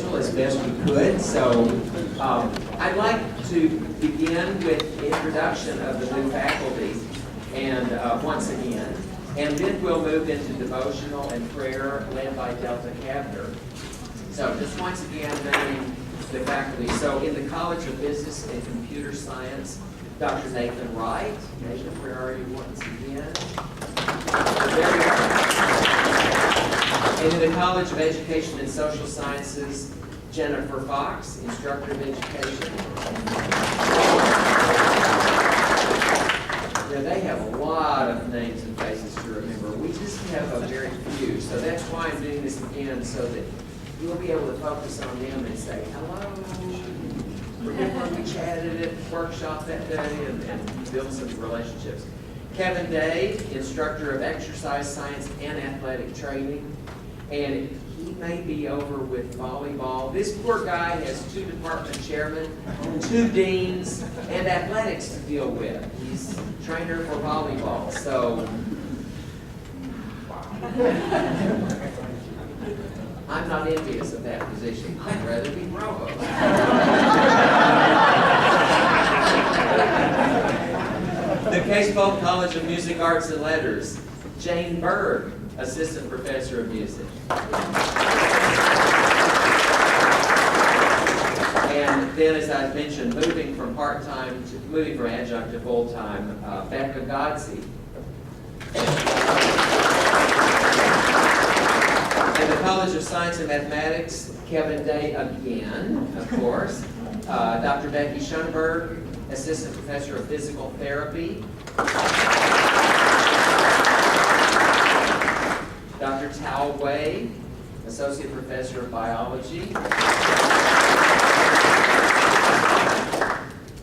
schedule as best we could. So I'd like to begin with introduction of the new faculty, and once again, and then we'll move into devotional and prayer led by Delta Kavner. So just once again, naming the faculty. So in the College of Business and Computer Science, Dr. Nathan Wright. Nathan, where are you once again? There you are. And in the College of Education and Social Sciences, Jennifer Fox, Instructor of Education. Yeah, they have a lot of names and faces to remember. We just have a very few. So that's why I'm doing this again, so that you'll be able to focus on them and say, hello. Remember we chatted at workshop that day and build some relationships. Kevin Day, Instructor of Exercise Science and Athletic Training. And he may be over with volleyball. This poor guy has 2 department chairmen, 2 deans, and athletics to deal with. He's trainer for volleyball. So I'm not envious of that position. I'd rather be provost. The Case Polk College of Music, Arts, and Letters, Jane Berg, Assistant Professor of Music. And then, as I mentioned, moving from adjunct to full-time, Becca Godsey. In the College of Science and Mathematics, Kevin Day again, of course. Dr. Becky Schoenberg, Assistant Professor of Physical Therapy. Dr. Tao Wei, Associate Professor of Biology.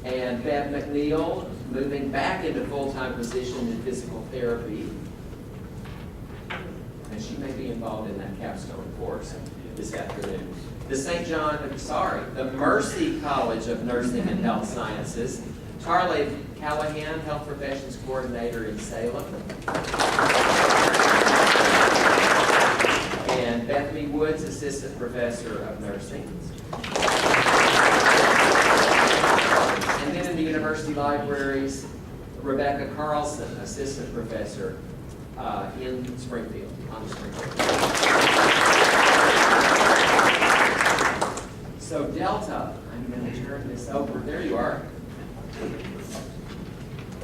And Bev McNeil, moving back into full-time position in physical therapy. And she may be involved in that capstone course this afternoon. The Mercy College of Nursing and Health Sciences, Tarley Callahan, Health Professions Coordinator in Salem. And Bethany Woods, Assistant Professor of Nursing. And then in the University Libraries, Rebecca Carlson, Assistant Professor in Springfield, on Springfield. So Delta, I'm going to turn this over. There you are.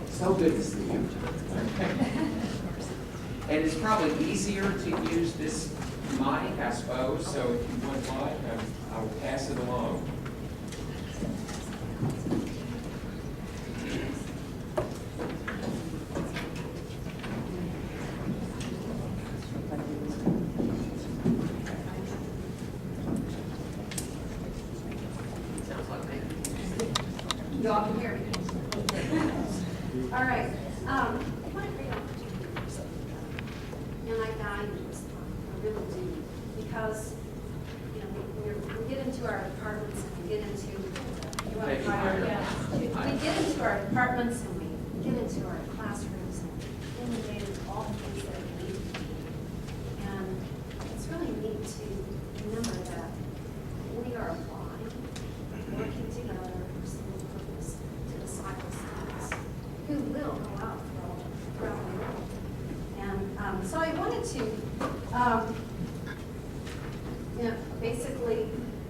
So good to see you. And it's probably easier to use this mic, I suppose. So if you would like, I will pass it along. You all can hear me. All right. What a great opportunity. And I value this one. I really do. Because, we get into our departments and we get into, we get into our departments and we get into our classrooms and inundated with all the things that we need to do. And it's really neat to remember that we are a body working together for some purpose to disciple students who will go out throughout the world. And so I wanted to basically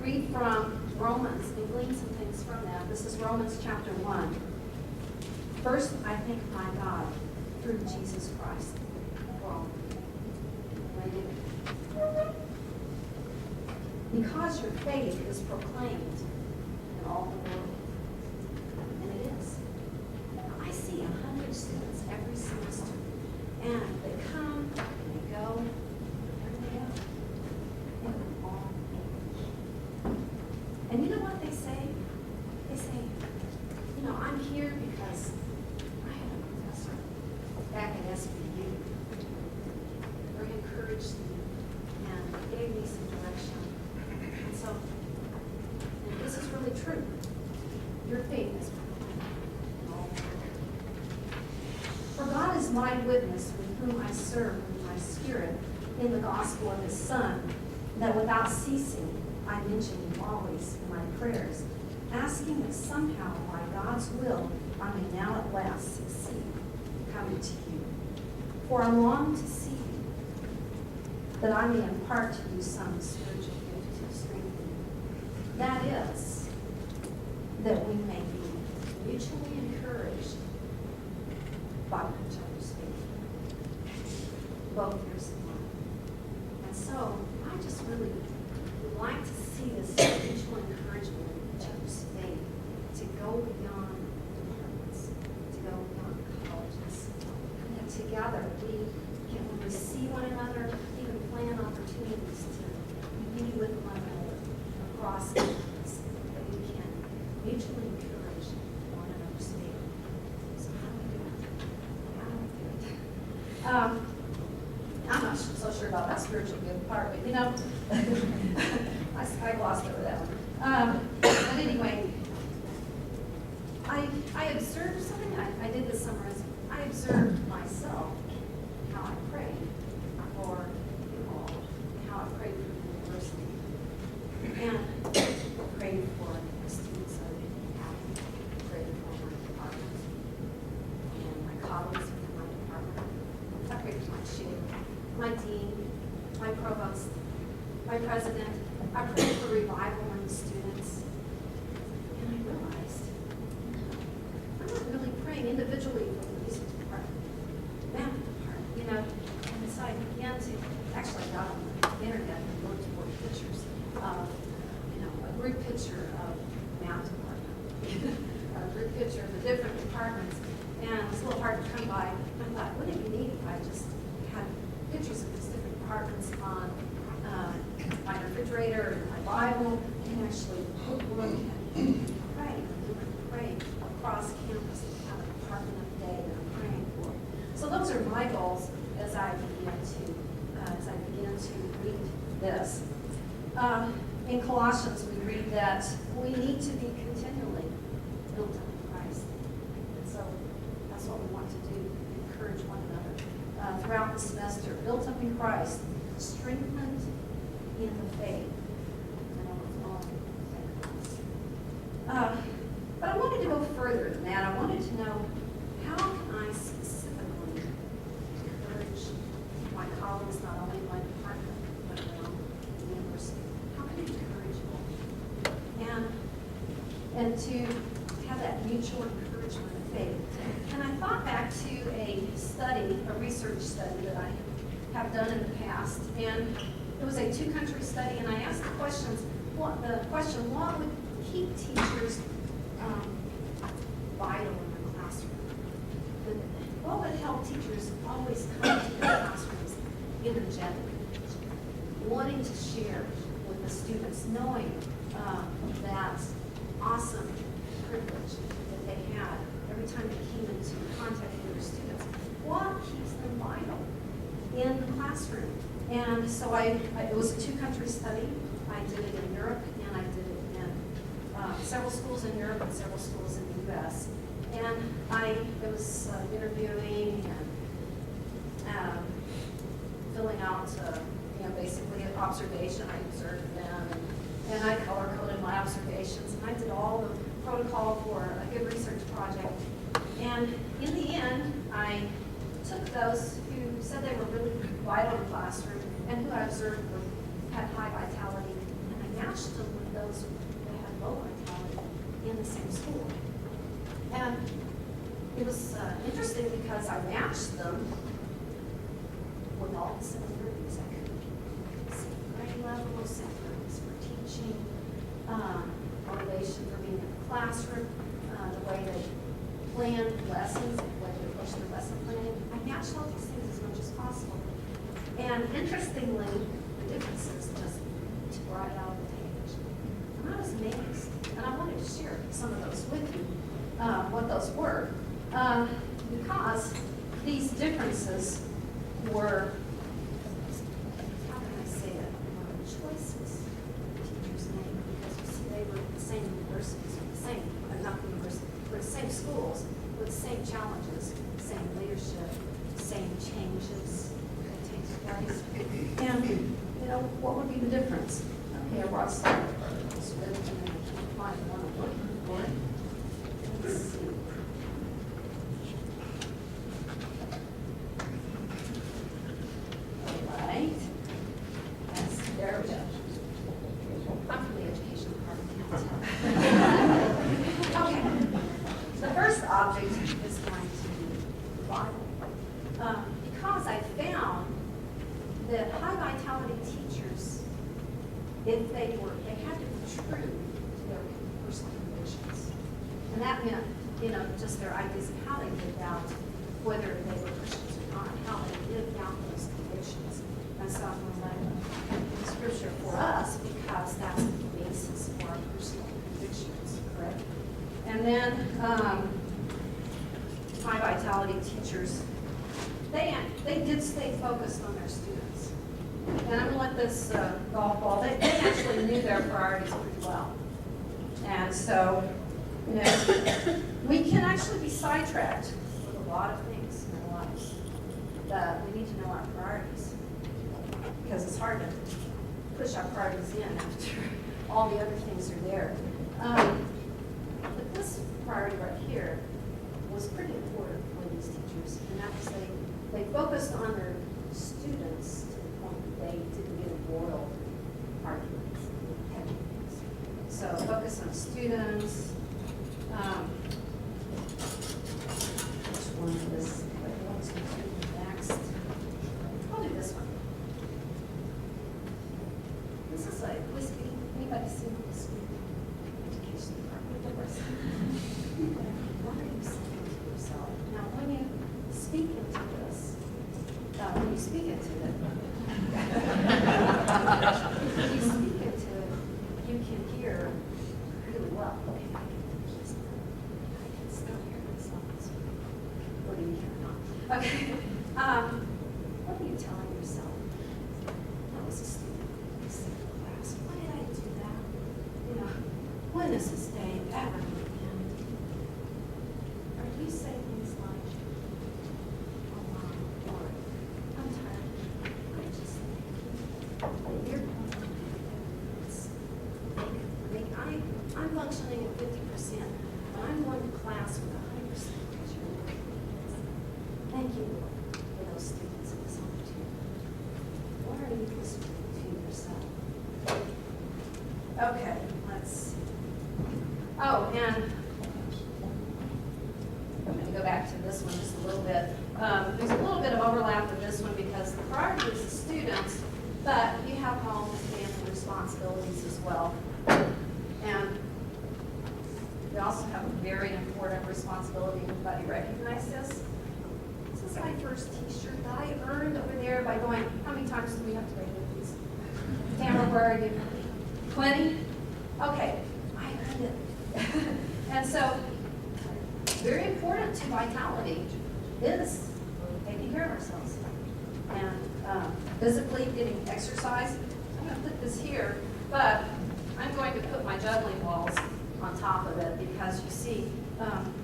read from Romans and glean some things from that. This is Romans chapter 1. First, I thank my God through Jesus Christ. Well, because your faith is proclaimed in all the world. And it is. I see 100 students every semester. And they come, and they go, and they go. And they're all English. And you know what they say? They say, I'm here because I had a professor back at SBU who encouraged me and gave me some direction. And so, and this is really true. Your faith is proclaimed in all the world. For God is my witness, with whom I serve with my spirit in the gospel of his Son, that without ceasing I mention you always in my prayers, asking that somehow by God's will I may now at last succeed coming to you. For I long to see you, that I may impart to you some spiritual gift to strengthen you. That is, that we may be mutually encouraged by each other's faith, both yours and mine. And so I just really would like to see this mutual encouragement in each other's faith to go beyond departments, to go beyond colleges. And that together we can, when we see one another, even plan opportunities to be with one another across campus, that we can mutually encourage one another's faith. So how do we do it? How do we do it? I'm not so sure about that spiritual gift part, but you know, I glossed over that one. But anyway, I observed something I did this summer. Is I observed myself how I prayed for you all, how I prayed for the university, and prayed for the students of Apple, prayed for my department and my colleagues within my department. I prayed for my chair, my dean, my provost, my president. I prayed for revival in the students. And I realized I'm not really praying individually for the music department, math department, you know. And so I began to, actually I got on the internet and looked for pictures of, you know, a group picture of math department, a group picture of the different departments. And it was a little hard to come by. I thought, wouldn't it be neat if I just had pictures of these different departments on my refrigerator and my Bible, and actually look and pray across campus and have a department of the day that I'm praying for. So those are my goals as I begin to read this. In Colossians, we read that we need to be continually built up in Christ. And so that's what we want to do, encourage one another throughout the semester. Built up in Christ, strengthened in the faith. And overflowing in faith. But I wanted to go further than that. I wanted to know, how can I specifically encourage my colleagues, not only in my department, but around the university? How can I encourage them? And to have that mutual encouragement of faith. And I thought back to a study, a research study that I have done in the past. And it was a 2-country study, and I asked the question, what would keep teachers vital in the classroom? What would help teachers always come to their classrooms energetic, wanting to share with the students, knowing that awesome privilege that they had every time they came into contact with their students? What keeps them vital in the classroom? And so it was a 2-country study. I did it in Europe, and I did it in several schools in Europe and several schools in the U.S. And it was interviewing and filling out, basically an observation. I observed them, and I color-coded my observations, and I did all the protocol for a good research project. And in the end, I took those who said they were really vital in the classroom and who I observed had high vitality, and I matched them with those that had low vitality in the same school. And it was interesting because I matched them with all the similarities. I could see grade level, similarities for teaching, motivation for being in the classroom, the way they planned lessons, the way they approached their lesson planning. I matched all these things as much as possible. And interestingly, the differences just brought it out of the page. And I was amazed. And I wanted to share some of those with you, what those were, because these differences were, how can I say it, choices teachers made, because you see they were at the same universities, not universities, but the same schools, with the same challenges, same leadership, same changes that take place. And, what would be the difference? Okay, I brought some articles with me, and I can't find one I'm looking for. Let's see. All right. Yes, there we go. I'm from the education department. Okay. The first object is going to be the Bible. Because I found that high vitality teachers, if they had to be true to their personal convictions. And that meant, just their ideas of how they lived out, whether they were Christians or not, how they lived out those convictions. And so I'm going to lay scripture for us because that's the basis for our personal convictions, correct? And then high vitality teachers, they did stay focused on their students. And I'm going to let this golf ball, they actually knew their priorities pretty well. And so, we can actually be sidetracked with a lot of things in our lives. But we need to know our priorities because it's hard to push our priorities in after all the other things are there. But this priority right here was pretty important for these teachers, and that was they focused on their students to the point that they didn't get embroiled in arguments and heavy things. So focus on students. Which one is what's going to be next? I'll do this one. This is like whiskey. Anybody seen whiskey? Education department. What are you saying to yourself? Now, when you speak into this, when you speak into it, you can hear really well. Okay, I can still hear myself. What do you hear now? Okay. What are you telling yourself? That was a student in the class. Why did I do that? When is this day ever going to end? Or do you say things like, oh, wow, Lord, I'm tired. I just think you're going to make a difference. I'm functioning at 50%, but I'm going to class with 100% because you're making a difference. Thank you, Lord, for those students and this opportunity. What are you whispering to yourself? Okay, let's see. Oh, and I'm going to go back to this one just a little bit. There's a little bit of overlap with this one because the priority is the students, but you have home and family responsibilities as well. And we also have a very important responsibility. Everybody recognize this? This is my first t-shirt that I earned over there by going, how many times do we have to make these? Tamara, where are you? 20? Okay, I earned it. And so, very important to vitality is taking care of ourselves. And physically getting exercise. I'm going to put this here, but I'm going to put my juggling balls on top of it because you see,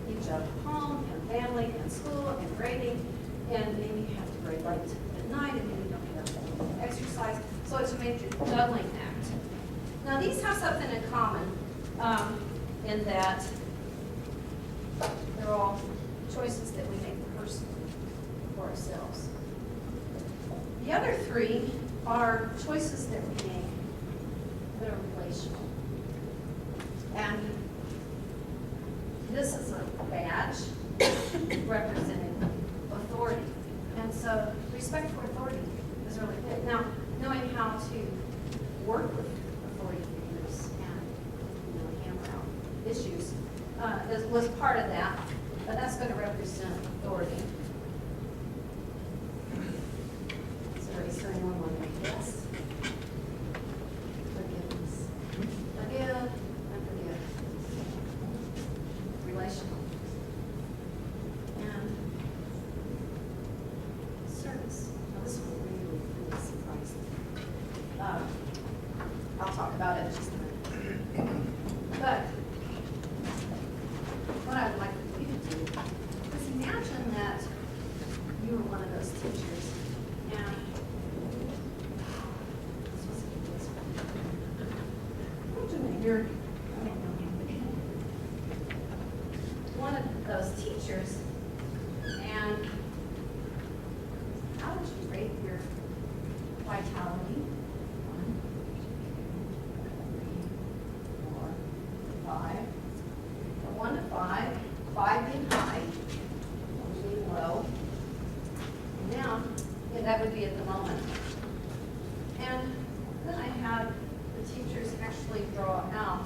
you juggle home and family and school and grading, and maybe you have to grade late at night and maybe you don't have exercise. So it's a major juggling act. Now these have something in common in that they're all choices that we make personally for ourselves. The other three are choices that we make that are relational. And this is a badge representing authority. And so respect for authority is really good. Now, knowing how to work with authority figures and hammer out issues was part of that, but that's going to represent authority. So is there anyone wondering? Yes? Forgiveness. Forgive and forgive. Relational. And service. Now this one really surprised me. I'll talk about it in just a minute. But what I would like for you to do is imagine that you were one of those teachers and you're one of those teachers, and how would you rate your vitality? 1, 4, 5. From 1 to 5, 5 being high, 1 being low. And now, yeah, that would be at the moment. And then I had the teachers actually draw out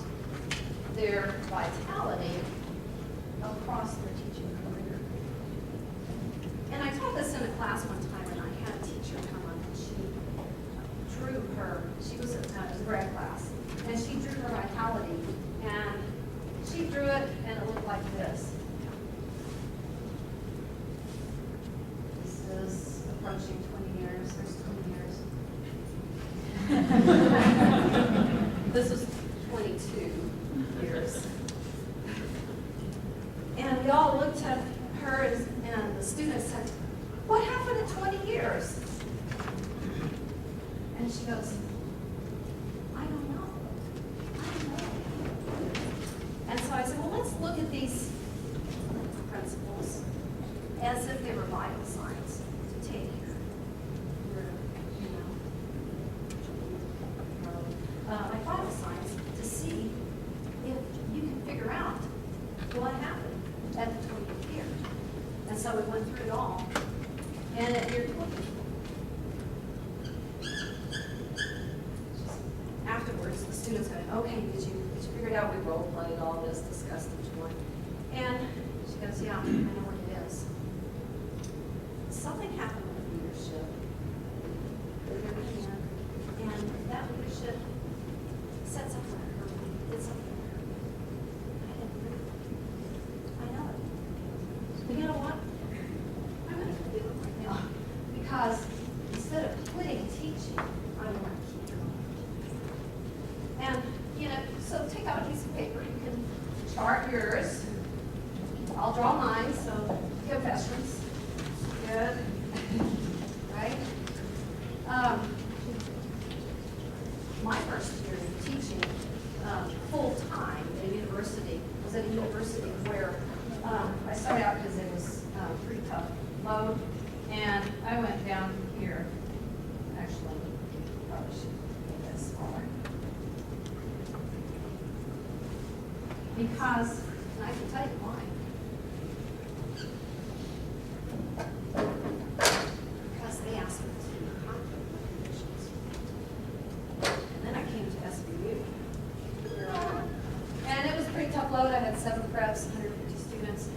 their vitality across their teaching career. And I taught this in a class one time, and I had a teacher come up, and she drew her, she was it was a grad class, and she drew her vitality, and she drew it, and it looked like this. This is approaching 20 years, there's 20 years. This was 22 years. And we all looked at her, and the students said, "What happened in 20 years?" And she goes, "I don't know. I don't know." And so I said, well, let's look at these principles as if they were vital signs to take your like vital signs to see if you can figure out what happened at the 20th year. And so we went through it all. And at year 20, afterwards, the students went, "Okay, did you figure it out?" We role played all this, discussed each one. And she goes, "Yeah, I know what it is. Something happened with leadership. And that leadership said something to her, did something to her. I didn't agree. I know it. But you know what? I'm going to do it right now. Because instead of quitting teaching, I want to keep going. And, so take out a piece of paper. You can chart yours. I'll draw mine, so you have veterans. Good. Right? My first year of teaching full-time at a university was at a university where I started out because it was pretty tough load, and I went down here. Actually, probably should make that smaller. Because, and I can tell you why. Because they asked me to do conflict resolutions. And then I came to SBU. And it was a pretty tough load. I had 7 preps, 150 students.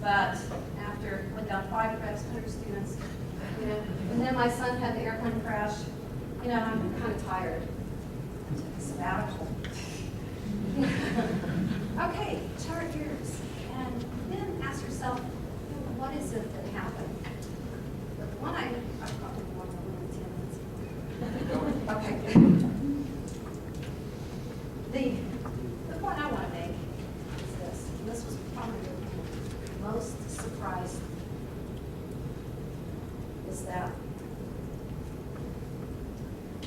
But after, went down 5 preps, 100 students, and then my son had the airplane crash, I'm kind of tired. I took a sabbatical. Okay, chart yours. And then ask yourself, what is it that happened? The one I've probably more than 10 minutes. Okay. The point I want to make is this, and this was probably the most surprised, is that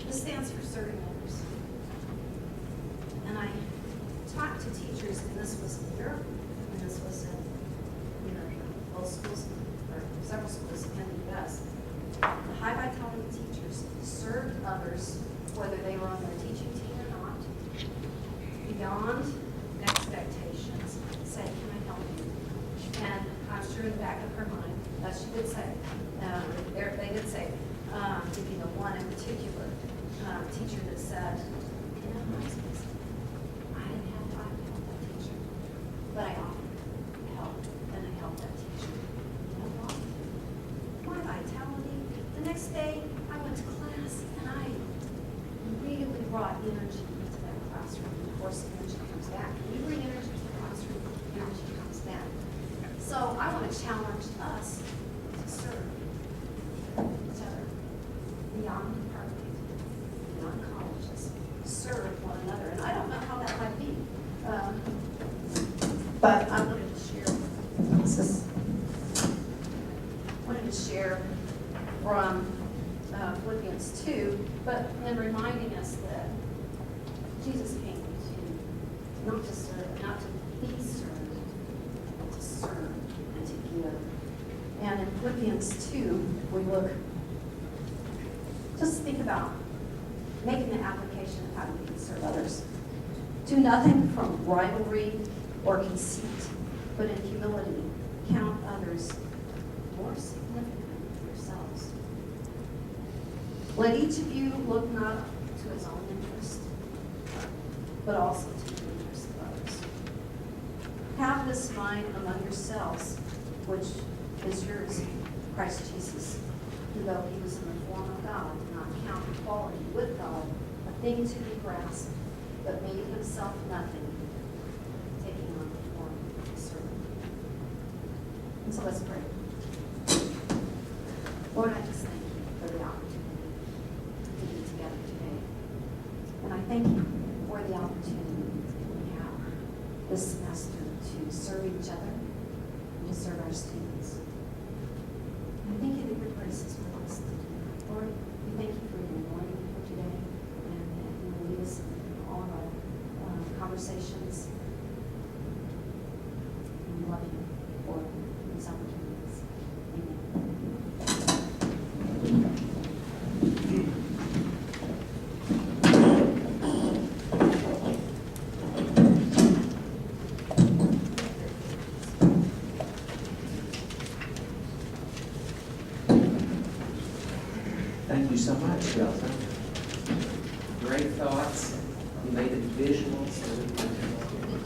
this stands for serving others. And I talked to teachers, and this was in Europe, and this was in both schools, or several schools in the U.S. The high vitality teachers served others, whether they were on their teaching team or not, beyond expectations. Say, "Can I help you?" And I'm sure in the back of her mind, she did say, they did say, thinking of one in particular, teacher that said, I didn't have time to help that teacher, but I offered help, and I helped that teacher. You know what? My vitality. The next day, I went to class, and I really brought energy into that classroom. Of course, energy comes back. When you bring energy to the classroom, energy comes back. So I want to challenge us to serve each other beyond department, beyond colleges, serve one another. And I don't know how that might be, but I wanted to share. Wanted to share from Philippians 2, but in reminding us that Jesus came to, not to serve, not to be served, but to serve and to give. And in Philippians 2, we look, just think about making an application of how you can serve others. Do nothing from rivalry or conceit, but in humility count others more significant than yourselves. Let each of you look not to his own interest, but also to the interest of others. Have this mind among yourselves, which is yours in Christ Jesus, who though he was in the form of God, did not count equality with God a thing to be grasped, but made himself nothing, taking on the form of a servant. And so let's pray. Lord, I just thank you for the opportunity to be together today. And I thank you for the opportunity we have this semester to serve each other and to serve our students. And I thank you that your grace is with us to do that. Lord, we thank you for your anointing for today, and that you will lead us in all of our conversations. And we love you for these opportunities. Amen. Thank you so much, Delta. Great thoughts. You made it visual so we can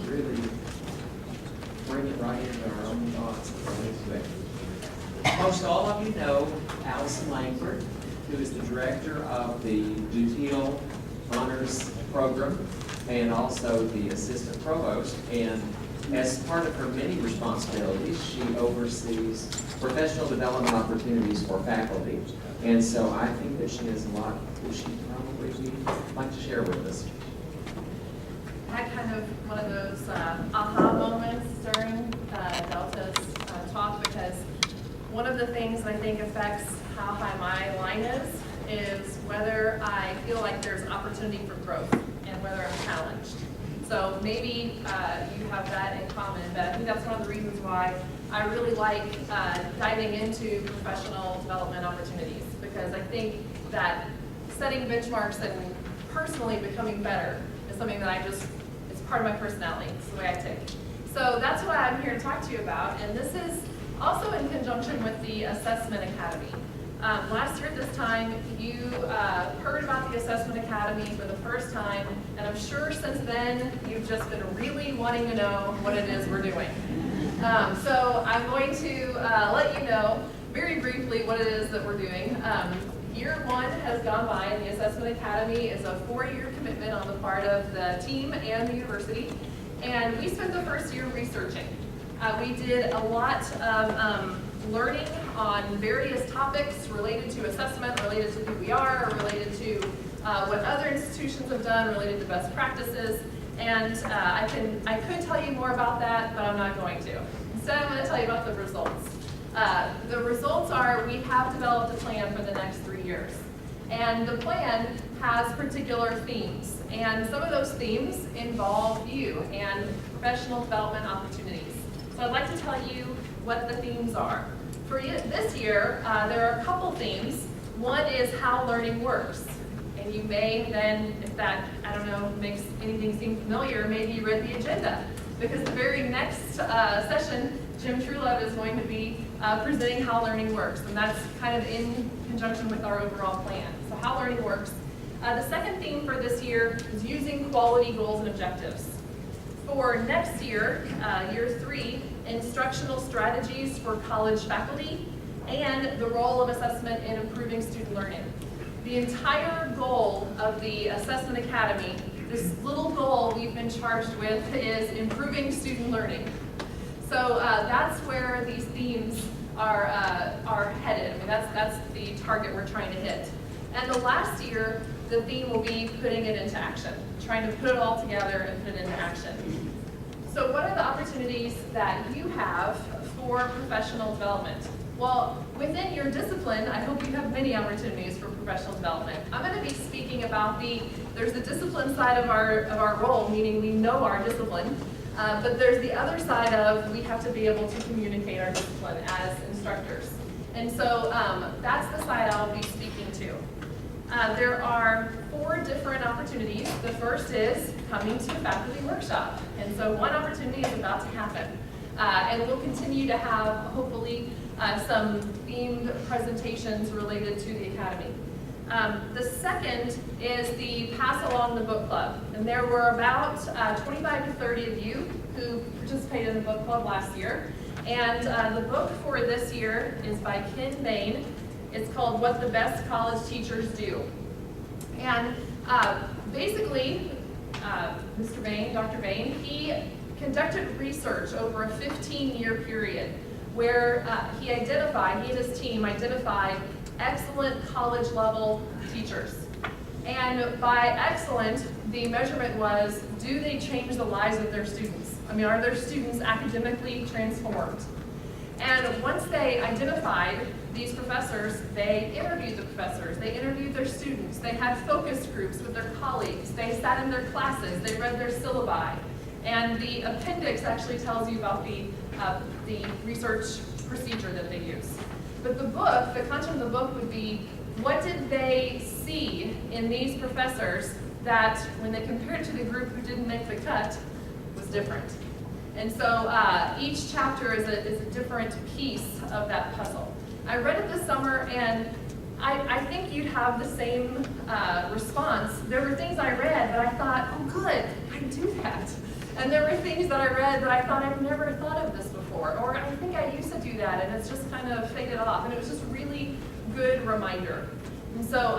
really bring it right into our own thoughts really quick. Most all of you know Allison Langford, who is the director of the Dutiel Honors Program and also the assistant provost. And as part of her many responsibilities, she oversees professional development opportunities for faculty. And so I think that she has a lot that she probably would like to share with us. I had kind of one of those aha moments during Delta's talk, because one of the things that I think affects how high my line is whether I feel like there's opportunity for growth and whether I'm challenged. So maybe you have that in common, but I think that's one of the reasons why I really like diving into professional development opportunities, because I think that setting benchmarks and personally becoming better is something that it's part of my personality. It's the way I tick. So that's what I'm here to talk to you about, and this is also in conjunction with the Assessment Academy. Last year at this time, you heard about the Assessment Academy for the first time, and I'm sure since then you've just been really wanting to know what it is we're doing. So I'm going to let you know very briefly what it is that we're doing. Year one has gone by, and the Assessment Academy is a 4-year commitment on the part of the team and the university, and we spent the first year researching. We did a lot of learning on various topics related to assessment, related to who we are, related to what other institutions have done, related to best practices. And I could tell you more about that, but I'm not going to. Instead, I'm going to tell you about the results. The results are we have developed a plan for the next 3 years. And the plan has particular themes. And some of those themes involve you and professional development opportunities. So I'd like to tell you what the themes are. For this year, there are a couple themes. One is how learning works. And you may then, if that, I don't know, makes anything seem familiar, maybe you read the agenda. Because the very next session, Jim Truelove is going to be presenting how learning works. And that's kind of in conjunction with our overall plan. So how learning works. The second theme for this year is using quality goals and objectives. For next year, year 3, instructional strategies for college faculty and the role of assessment in improving student learning. The entire goal of the Assessment Academy, this little goal we've been charged with, is improving student learning. So that's where these themes are headed. I mean, that's the target we're trying to hit. And the last year, the theme will be putting it into action, trying to put it all together and put it into action. So what are the opportunities that you have for professional development? Well, within your discipline, I hope you have many opportunities for professional development. I'm going to be speaking about the there's the discipline side of our role, meaning we know our discipline, but there's the other side of we have to be able to communicate our discipline as instructors. And so that's the side I'll be speaking to. There are 4 different opportunities. The first is coming to a faculty workshop. And so one opportunity is about to happen. And we'll continue to have, hopefully, some themed presentations related to the Academy. The second is the Pass Along the Book Club. And there were about 25 to 30 of you who participated in the book club last year. And the book for this year is by Ken Bain. It's called What the Best College Teachers Do. And basically, Mr. Bain, Dr. Bain, he conducted research over a 15-year period where he and his team identified excellent college-level teachers. And by excellent, the measurement was, do they change the lives of their students? I mean, are their students academically transformed? And once they identified these professors, they interviewed the professors, they interviewed their students, they had focus groups with their colleagues, they sat in their classes, they read their syllabi. And the appendix actually tells you about the research procedure that they use. But the book, the content of the book would be, what did they see in these professors that, when they compared it to the group who didn't make the cut, was different? And so each chapter is a different piece of that puzzle. I read it this summer, and I think you'd have the same response. There were things I read that I thought, oh good, I can do that. And there were things that I read that I thought I've never thought of this before, or I think I used to do that, and it's just kind of faded off. And it was just a really good reminder. And so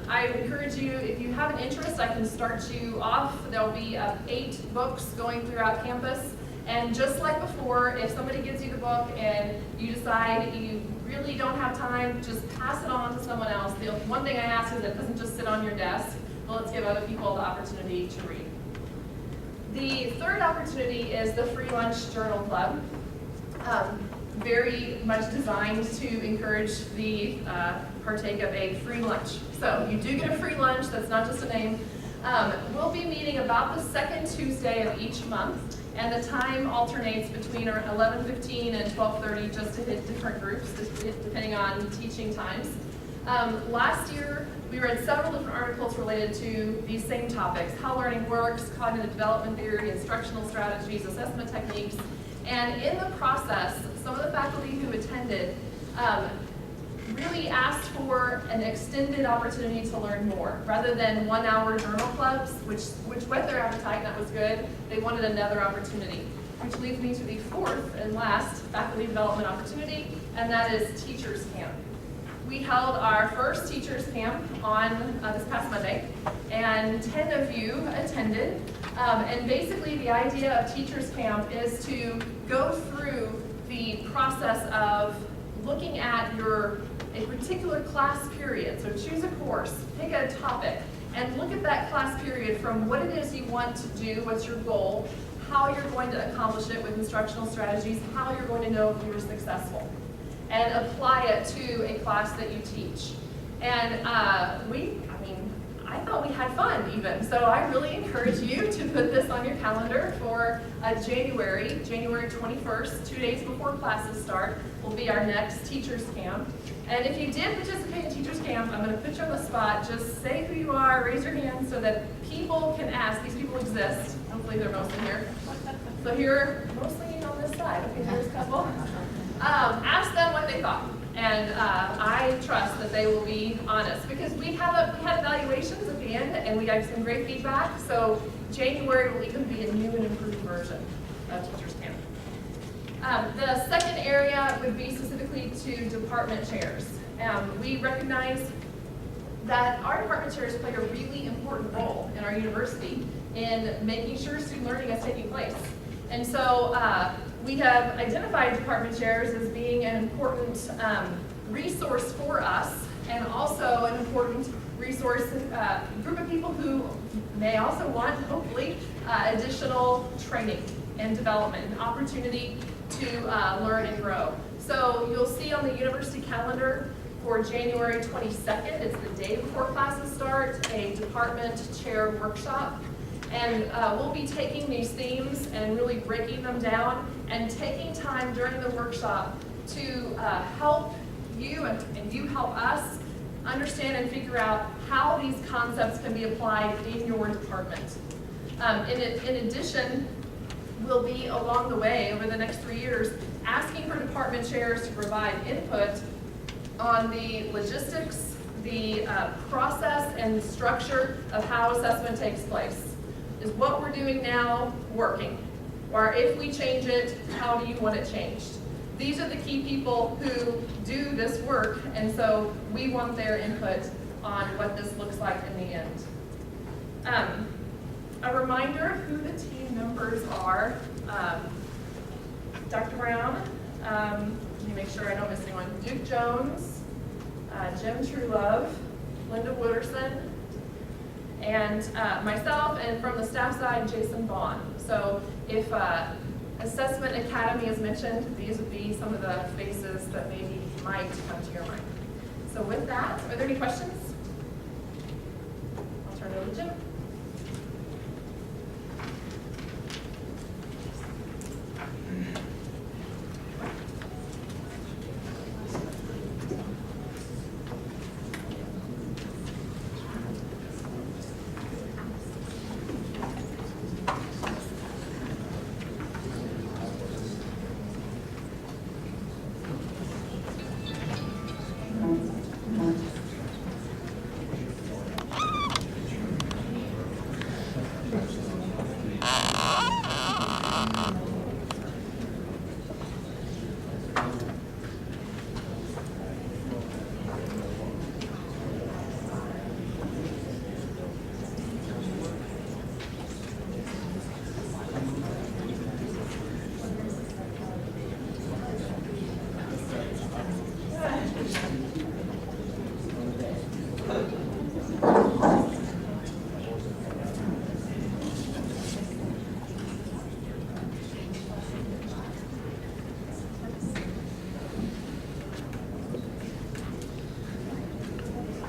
I encourage you, if you have an interest, I can start you off. There'll be 8 books going throughout campus. And just like before, if somebody gives you the book and you decide you really don't have time, just pass it on to someone else. The one thing I ask is that it doesn't just sit on your desk, but let's give other people the opportunity to read. The third opportunity is the Free Lunch Journal Club. Very much designed to encourage the partake of a free lunch. So you do get a free lunch, that's not just a name. We'll be meeting about the second Tuesday of each month, and the time alternates between 11:15 and 12:30 just to hit different groups, depending on teaching times. Last year, we read several different articles related to these same topics: how learning works, cognitive development theory, instructional strategies, assessment techniques. And in the process, some of the faculty who attended really asked for an extended opportunity to learn more. Rather than 1-hour journal clubs, which whet their appetite, and that was good, they wanted another opportunity. Which leads me to the fourth and last faculty development opportunity, and that is Teachers Camp. We held our first Teachers Camp on this past Monday, and 10 of you attended. And basically the idea of Teachers Camp is to go through the process of looking at a particular class period. So choose a course, pick a topic, and look at that class period from what it is you want to do, what's your goal, how you're going to accomplish it with instructional strategies, how you're going to know if you're successful, and apply it to a class that you teach. And I thought we had fun even, so I really encourage you to put this on your calendar for January 21st, 2 days before classes start, will be our next Teachers Camp. And if you did participate in Teachers Camp, I'm going to put you on the spot. Just say who you are, raise your hand so that people can ask. These people exist. Hopefully they're mostly here. So here, mostly on this side. Okay, there's a couple. Ask them what they thought. And I trust that they will be honest, because we had evaluations at the end, and we got some great feedback. So January will even be a new and improved version of Teachers Camp. The second area would be specifically to department chairs. We recognize that our department chairs play a really important role in our university in making sure student learning is taking place. And so we have identified department chairs as being an important resource for us, and also an important resource, group of people who may also want, hopefully, additional training and development, an opportunity to learn and grow. So you'll see on the university calendar for January 22nd. It's the day before classes start, a department chair workshop. And we'll be taking these themes and really breaking them down and taking time during the workshop to help you and you help us understand and figure out how these concepts can be applied in your department. In addition, we'll be along the way over the next 3 years asking for department chairs to provide input on the logistics, the process and structure of how assessment takes place. Is what we're doing now working? Or if we change it, how do you want it changed? These are the key people who do this work, and so we want their input on what this looks like in the end. A reminder of who the team members are. Dr. Brown, let me make sure I don't miss anyone. Duke Jones, Jim Truelove, Linda Wooderson, and myself, and from the staff side, Jason Vaughn. So if Assessment Academy is mentioned, these would be some of the faces that maybe might come to your mind. So with that, are there any questions? I'll turn it over to Jim.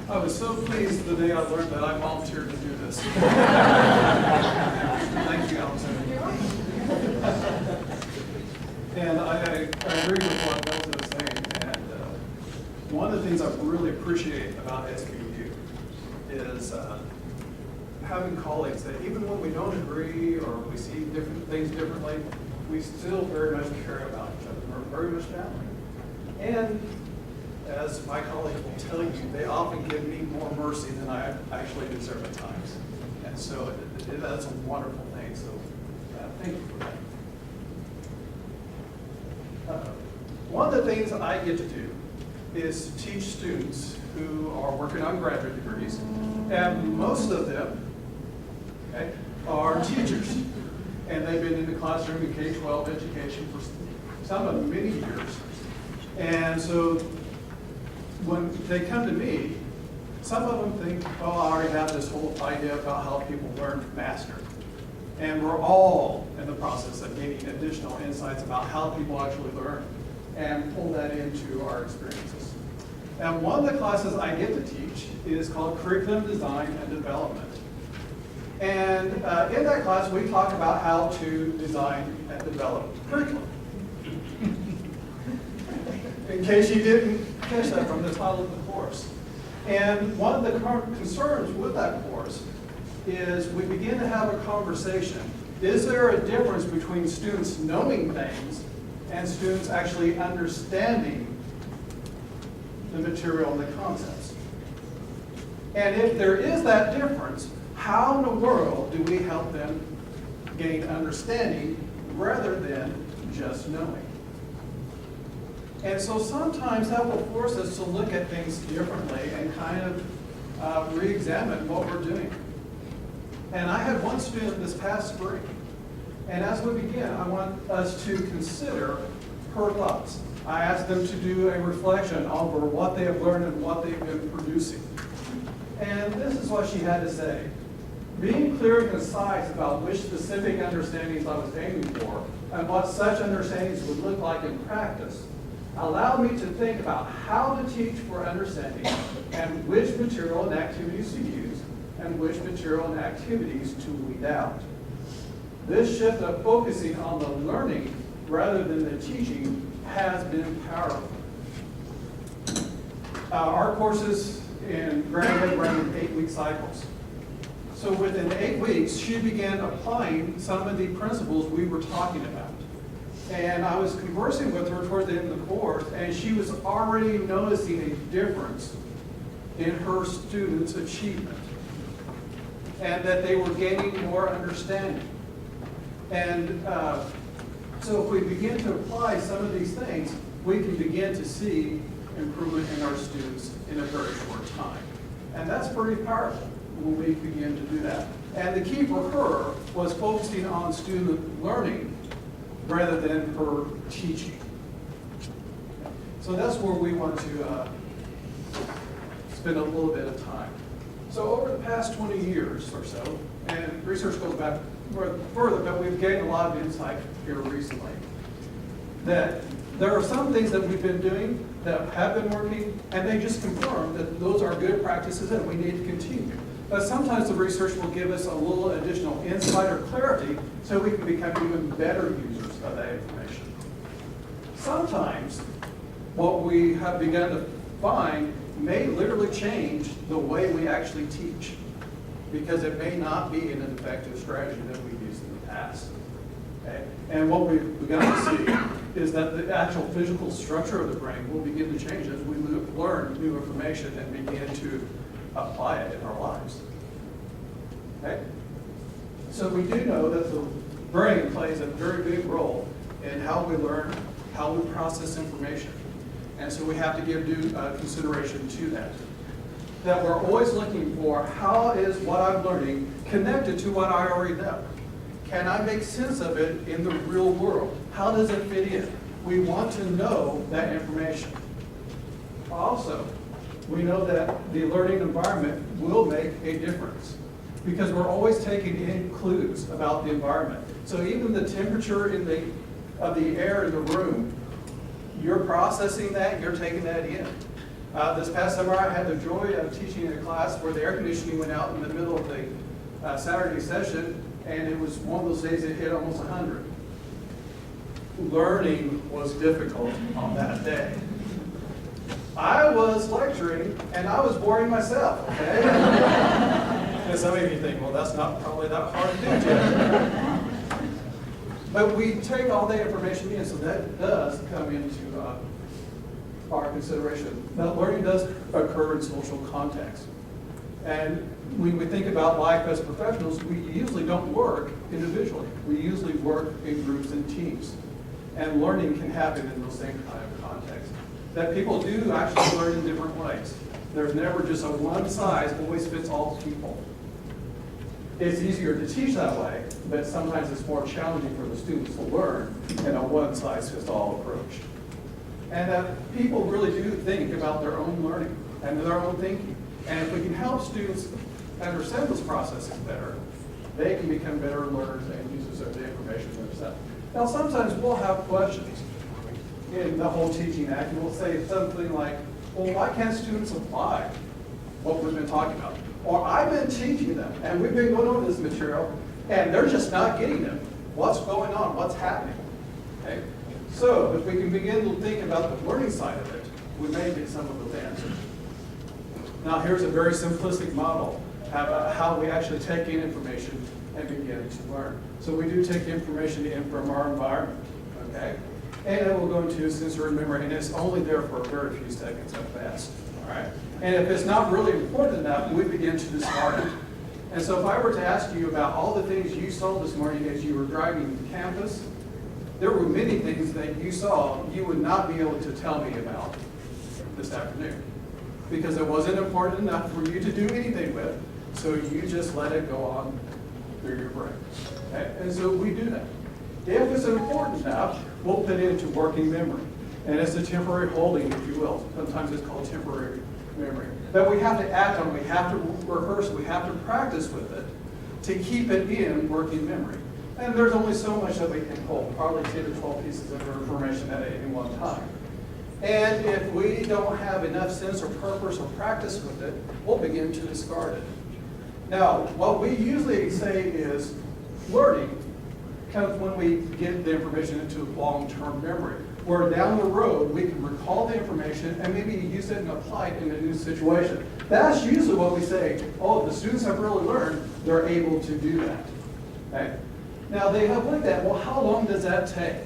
I was so pleased the day I learned that I volunteered to do this. Thank you, Allison. And I agree with what Delta is saying. And one of the things I really appreciate about SBU is having colleagues that even when we don't agree or we see different things differently, we still very much care about each other. We're very much family. And as my colleagues will tell you, they often give me more mercy than I actually deserve at times. And so that's a wonderful thing. So thank you for that. One of the things I get to do is teach students who are working on graduate degrees, and most of them are teachers. And they've been in the classroom in K-12 education for some of them many years. And so when they come to me, some of them think, oh, I already have this whole idea about how people learn faster. And we're all in the process of getting additional insights about how people actually learn and pull that into our experiences. And one of the classes I get to teach is called Curriculum Design and Development. And in that class, we talk about how to design and develop curriculum. In case you didn't catch that from the title of the course. And one of the concerns with that course is we begin to have a conversation. Is there a difference between students knowing things and students actually understanding the material and the concepts? And if there is that difference, how in the world do we help them gain understanding rather than just knowing? And so sometimes that will force us to look at things differently and kind of re-examine what we're doing. And I had one student this past spring, and as we begin, I want us to consider her thoughts. I asked them to do a reflection over what they have learned and what they've been producing. And this is what she had to say. Being clear and concise about which specific understandings I was aiming for and what such understandings would look like in practice, allow me to think about how to teach for understanding and which material and activities to use and which material and activities to weed out. This shift of focusing on the learning rather than the teaching has been powerful. Our courses in Grandhead run in 8-week cycles. So within 8 weeks, she began applying some of the principles we were talking about. And I was conversing with her toward the end of the course, and she was already noticing a difference in her students' achievement, and that they were gaining more understanding. And so if we begin to apply some of these things, we can begin to see improvement in our students in a very short time. And that's pretty powerful when we begin to do that. And the key for her was focusing on student learning rather than her teaching. So that's where we want to spend a little bit of time. So over the past 20 years or so, and research goes back further, but we've gained a lot of insight here recently, that there are some things that we've been doing that have been working, and they just confirm that those are good practices and we need to continue. But sometimes the research will give us a little additional insight or clarity so we can become even better users of that information. Sometimes what we have begun to find may literally change the way we actually teach, because it may not be an effective strategy that we've used in the past. Okay? And what we've begun to see is that the actual physical structure of the brain will begin to change as we learn new information and begin to apply it in our lives. Okay? So we do know that the brain plays a very big role in how we learn, how we process information. And so we have to give due consideration to that. That we're always looking for how is what I'm learning connected to what I already know. Can I make sense of it in the real world? How does it fit in? We want to know that information. Also, we know that the learning environment will make a difference because we're always taking in clues about the environment. So even the temperature of the air in the room, you're processing that, you're taking that in. This past summer, I had the joy of teaching in a class where the air conditioning went out in the middle of the Saturday session, and it was one of those days it hit almost 100. Learning was difficult on that day. I was lecturing, and I was boring myself, okay? And some of you think, well, that's not probably that hard to do, Jeff. But we take all the information in, so that does come into our consideration. Now, learning does occur in social context. And when we think about life as professionals, we usually don't work individually. We usually work in groups and teams. And learning can happen in those same kind of contexts. That people do actually learn in different ways. There's never just a one size always fits all people. It's easier to teach that way, but sometimes it's more challenging for the students to learn in a one size fits all approach. And that people really do think about their own learning and their own thinking. And if we can help students understand those processes better, they can become better learners and users of the information themselves. Now, sometimes we'll have questions in the whole teaching act, and we'll say something like, well, why can't students apply what we've been talking about? Or I've been teaching them, and we've been going over this material, and they're just not getting it. What's going on? What's happening? Okay? So if we can begin to think about the learning side of it, we may get some of those answers. Now, here's a very simplistic model of how we actually take in information and begin to learn. So we do take information in from our environment, okay? And it will go into sensory memory, and it's only there for a very few seconds at best, all right? And if it's not really important enough, we begin to discard it. And so if I were to ask you about all the things you saw this morning as you were driving to campus, there were many things that you saw you would not be able to tell me about this afternoon because it wasn't important enough for you to do anything with, so you just let it go on through your brain. Okay? And so we do that. If it's important enough, we'll put it into working memory. And it's a temporary holding, if you will. Sometimes it's called temporary memory. But we have to act on it, we have to rehearse, we have to practice with it to keep it in working memory. And there's only so much that we can hold, probably 10 to 12 pieces of information at any one time. And if we don't have enough sense or purpose or practice with it, we'll begin to discard it. Now, what we usually say is learning comes when we get the information into long-term memory, where down the road we can recall the information and maybe use it and apply it in a new situation. That's usually what we say, oh, the students have really learned, they're able to do that. Okay? Now, they have looked at, well, how long does that take?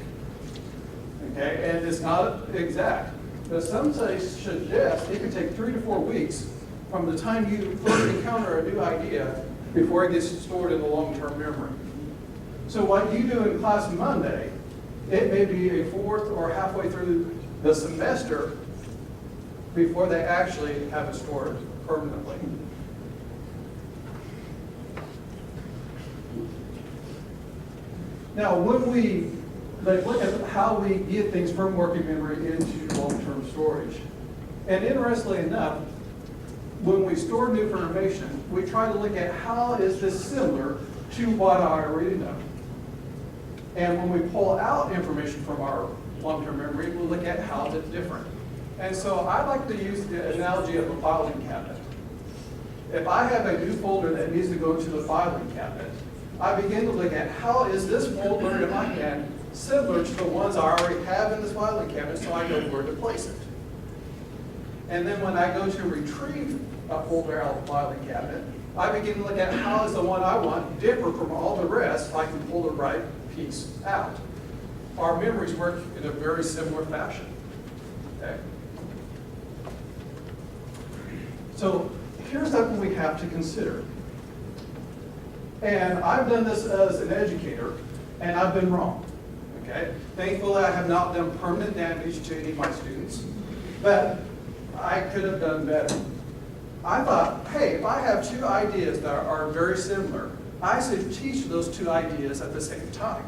Okay, and it's not exact, but some studies suggest it can take 3 to 4 weeks from the time you first encounter a new idea before it gets stored in the long-term memory. So what you do in class Monday, it may be a fourth or halfway through the semester before they actually have it stored permanently. Now, when we look at how we get things from working memory into long-term storage, and interestingly enough, when we store new information, we try to look at how is this similar to what I already know. And when we pull out information from our long-term memory, we'll look at how it's different. And so I like to use the analogy of a filing cabinet. If I have a new folder that needs to go into the filing cabinet, I begin to look at how is this folder in my hand similar to the ones I already have in this filing cabinet, so I know where to place it. And then when I go to retrieve a folder out of the filing cabinet, I begin to look at how is the one I want differ from all the rest, so I can pull the right piece out. Our memories work in a very similar fashion. Okay? So here's something we have to consider. And I've done this as an educator, and I've been wrong. Okay? Thankfully, I have not done permanent damage to any of my students, but I could have done better. I thought, hey, if I have two ideas that are very similar, I should teach those two ideas at the same time.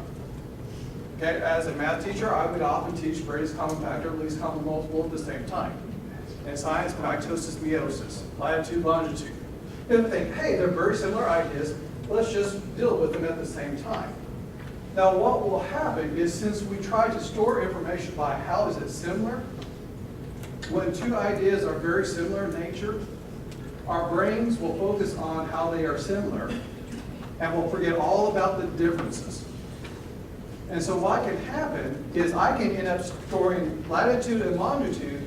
Okay? As a math teacher, I would often teach greatest common factor, least common multiple at the same time. In science, mitosis, meiosis, latitude, longitude. And think, hey, they're very similar ideas, let's just deal with them at the same time. Now, what will happen is since we try to store information by how is it similar, when two ideas are very similar in nature, our brains will focus on how they are similar, and we'll forget all about the differences. And so what can happen is I can end up storing latitude and longitude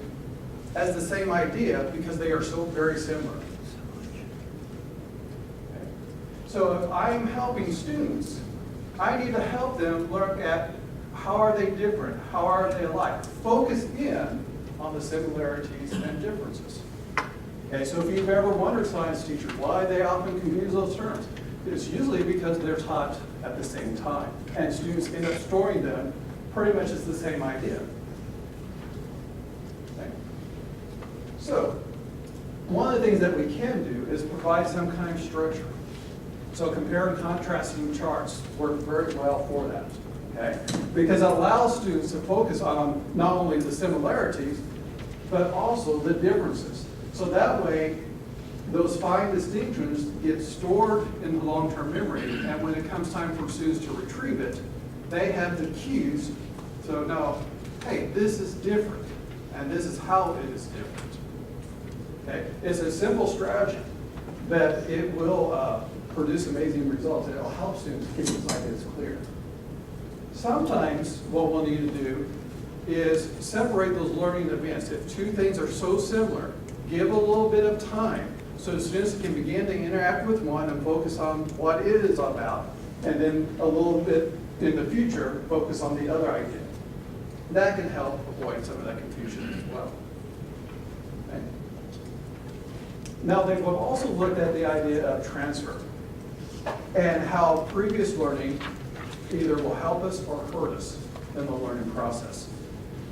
as the same idea because they are so very similar. Okay. So if I'm helping students, I need to help them look at how are they different, how are they alike. Focus in on the similarities and differences. Okay, so if you've ever wondered, science teachers, why they often confuse those terms, it's usually because they're taught at the same time, and students end up storing them pretty much as the same idea. Okay. So, one of the things that we can do is provide some kind of structure. So compare and contrasting charts work very well for that, okay? Because it allows students to focus on not only the similarities, but also the differences. So that way, those fine distinctions get stored in the long-term memory, and when it comes time for students to retrieve it, they have the cues to know, hey, this is different, and this is how it is different. Okay? It's a simple strategy, but it will produce amazing results, and it will help students keep those ideas clear. Sometimes what we'll need to do is separate those learning events. If two things are so similar, give a little bit of time so students can begin to interact with one and focus on what it is about, and then a little bit in the future, focus on the other idea. That can help avoid some of that confusion as well. Okay. Now, they've also looked at the idea of transfer and how previous learning either will help us or hurt us in the learning process.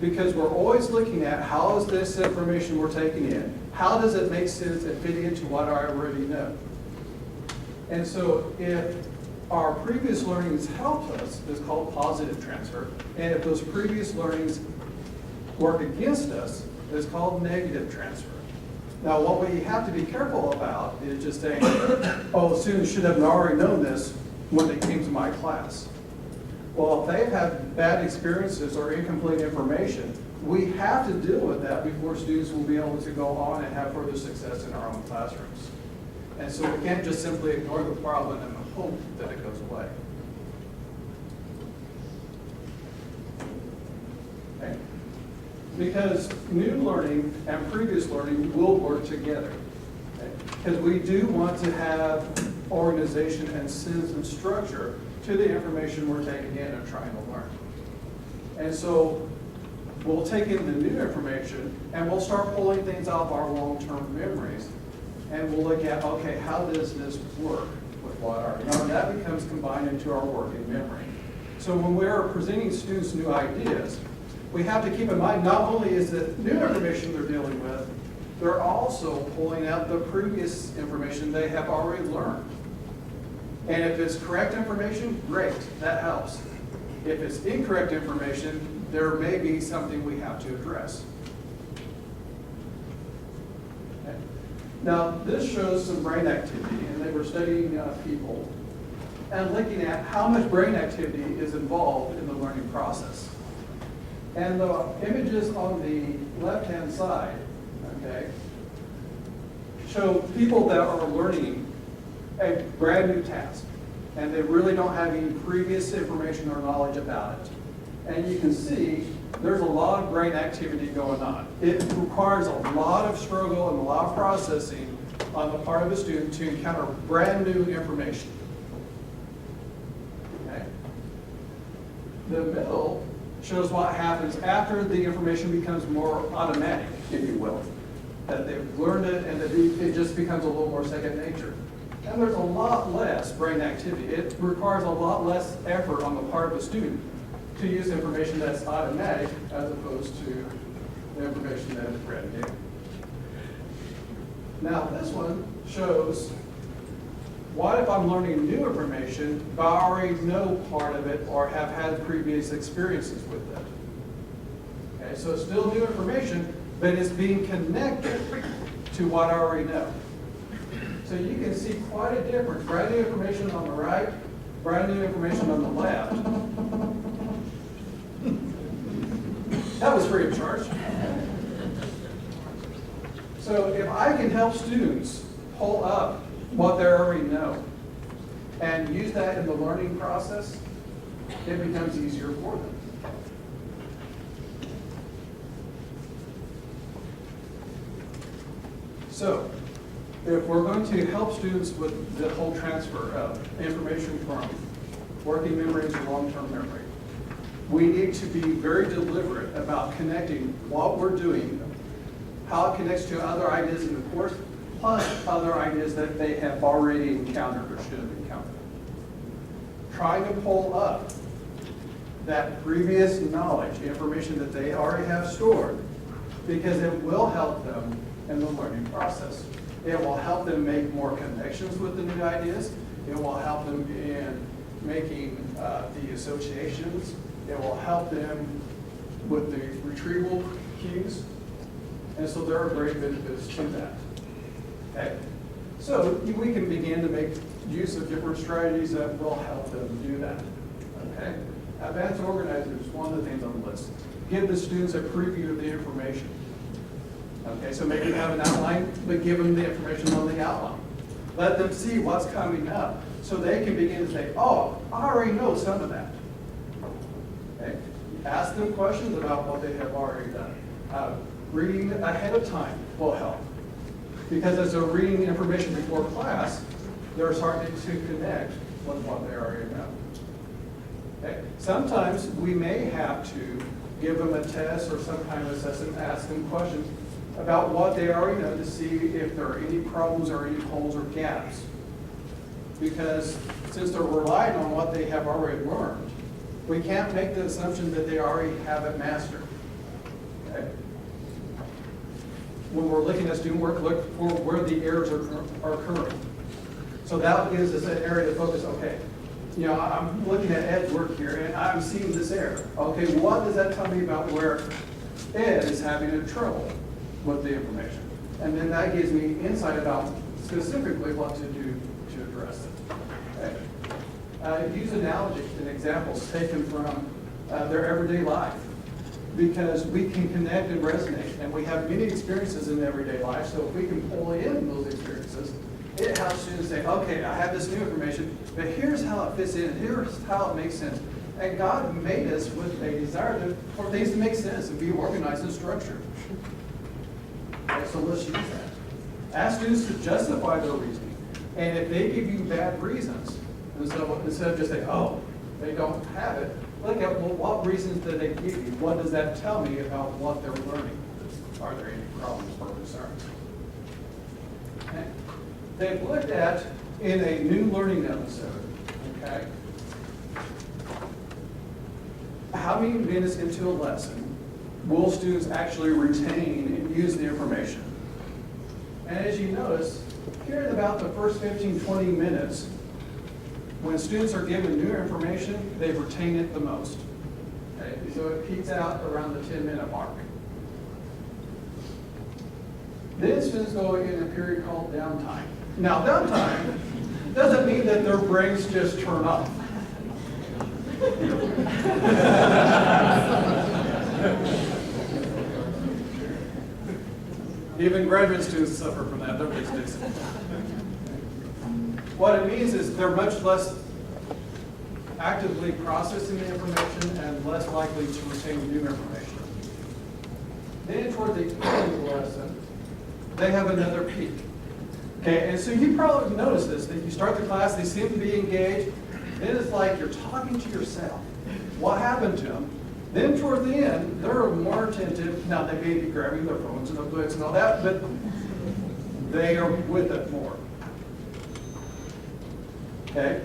Because we're always looking at how is this information we're taking in, how does it make sense and fit into what I already know. And so if our previous learnings help us, it's called positive transfer, and if those previous learnings work against us, it's called negative transfer. Now, what we have to be careful about is just saying, oh, students should have already known this when they came to my class. Well, if they've had bad experiences or incomplete information, we have to deal with that before students will be able to go on and have further success in our own classrooms. And so we can't just simply ignore the problem and hope that it goes away. Okay? Because new learning and previous learning will work together. Because we do want to have organization and sense and structure to the information we're taking in and trying to learn. And so we'll take in the new information and we'll start pulling things off our long-term memories. And we'll look at, okay, how does this work with what I already know? And that becomes combined into our working memory. So when we're presenting students new ideas, we have to keep in mind not only is it new information they're dealing with, they're also pulling out the previous information they have already learned. And if it's correct information, great, that helps. If it's incorrect information, there may be something we have to address. Okay. Now, this shows some brain activity, and they were studying people and looking at how much brain activity is involved in the learning process. And the images on the left-hand side, okay, show people that are learning a brand new task, and they really don't have any previous information or knowledge about it. And you can see there's a lot of brain activity going on. It requires a lot of struggle and a lot of processing on the part of a student to encounter brand new information. Okay? The middle shows what happens after the information becomes more automatic, if you will. That they've learned it and that it just becomes a little more second nature. And there's a lot less brain activity. It requires a lot less effort on the part of a student to use information that's automatic as opposed to the information that is brand new. Now this one shows what if I'm learning new information, but I already know part of it or have had previous experiences with it. Okay, so it's still new information, but it's being connected to what I already know. So you can see quite a difference. Brand new information on the right, brand new information on the left. That was free of charge. So if I can help students pull up what they already know and use that in the learning process, it becomes easier for them. So, if we're going to help students with the whole transfer of information from working memory to long-term memory, we need to be very deliberate about connecting what we're doing, how it connects to other ideas in the course, plus other ideas that they have already encountered or should have encountered. Trying to pull up that previous knowledge, information that they already have stored, because it will help them in the learning process. It will help them make more connections with the new ideas. It will help them in making the associations. It will help them with the retrieval cues. And so there are great benefits to that. Okay? So we can begin to make use of different strategies that will help them do that. Okay? Advanced organizers, one of the things on the list. Give the students a preview of the information. Okay, so maybe have an outline, but give them the information on the outline. Let them see what's coming up so they can begin to say, oh, I already know some of that. Okay? Ask them questions about what they have already done. Reading ahead of time will help. Because as they're reading information before class, they're starting to connect with what they already know. Okay? Sometimes we may have to give them a test or some kind of assessment, ask them questions about what they already know to see if there are any problems or any holes or gaps. Because since they're relying on what they have already learned, we can't make the assumption that they already have it mastered. Okay? When we're looking at student work, look for where the errors are occurring. So that gives us an area to focus. Okay, you know, I'm looking at Ed's work here and I'm seeing this error. Okay, what does that tell me about where Ed is having a trouble with the information? And then that gives me insight about specifically what to do to address it. Okay. use analogies and examples taken from their everyday life, because we can connect and resonate, and we have many experiences in everyday life, so if we can pull in those experiences, it helps students say, okay, I have this new information, but here's how it fits in, here's how it makes sense. And God made us with a desire for things to make sense and be organized and structured. Okay, so let's use that. Ask students to justify their reasoning. And if they give you bad reasons, instead of just saying, oh, they don't have it, look at, well, what reasons did they give you? What does that tell me about what they're learning? Are there any problems or concerns? Okay. They've looked at in a new learning episode, okay, how many minutes into a lesson will students actually retain and use the information? And as you notice, here in about the first 15, 20 minutes, when students are given new information, they retain it the most. Okay? So it peaks out around the 10-minute mark. Then students go in a period called downtime. Now, downtime doesn't mean that their brains just turn off. Even graduate students suffer from that, don't they, Stacy? What it means is they're much less actively processing the information and less likely to retain new information. Then toward the end of the lesson, they have another peak. Okay, and so you probably noticed this, that you start the class, they seem to be engaged, then it's like you're talking to yourself. What happened to them? Then toward the end, they're more attentive. Now, they may be grabbing their phones and notebooks and all that, but they are with it more. Okay?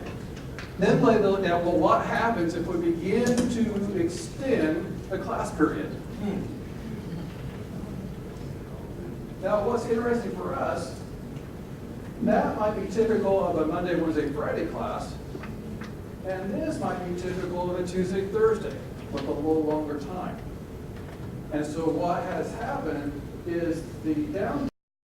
Then they look at, well, what happens if we begin to extend the class period? Now, what's interesting for us, that might be typical of a Monday, Wednesday, Friday class, and this might be typical of a Tuesday, Thursday, with a little longer time. And so what has happened is the down